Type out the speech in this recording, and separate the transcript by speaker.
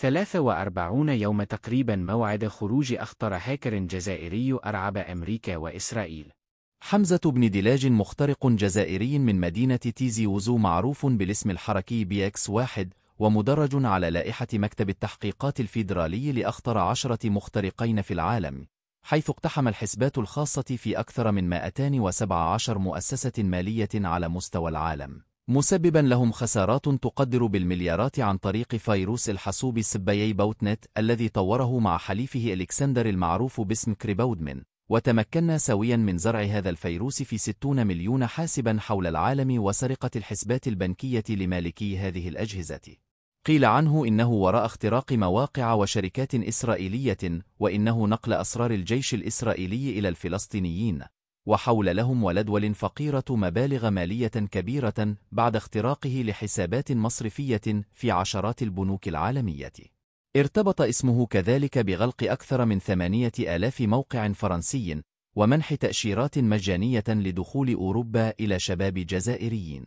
Speaker 1: 43 يوم تقريبا موعد خروج أخطر هاكر جزائري أرعب أمريكا وإسرائيل.
Speaker 2: حمزة بن دلاج مخترق جزائري من مدينة تيزي وزو معروف بالاسم الحركي BX1 ومدرج على لائحة مكتب التحقيقات الفيدرالي لأخطر 10 مخترقين في العالم، حيث اقتحم الحسبات الخاصة في أكثر من 217 مؤسسة مالية على مستوى العالم، مسببا لهم خسارات تقدر بالمليارات عن طريق فيروس الحاسوب السبايي بوتنت الذي طوره مع حليفه إلكسندر المعروف باسم كريبودمن. وتمكنا سويا من زرع هذا الفيروس في 60 مليون حاسبا حول العالم وسرقة الحسبات البنكية لمالكي هذه الأجهزة. قيل عنه إنه وراء اختراق مواقع وشركات إسرائيلية، وإنه نقل أسرار الجيش الإسرائيلي إلى الفلسطينيين، وحول لهم ولدول فقيرة مبالغ مالية كبيرة بعد اختراقه لحسابات مصرفية في عشرات البنوك العالمية. ارتبط اسمه كذلك بغلق أكثر من 8000 موقع فرنسي ومنح تأشيرات مجانية لدخول أوروبا إلى شباب جزائريين.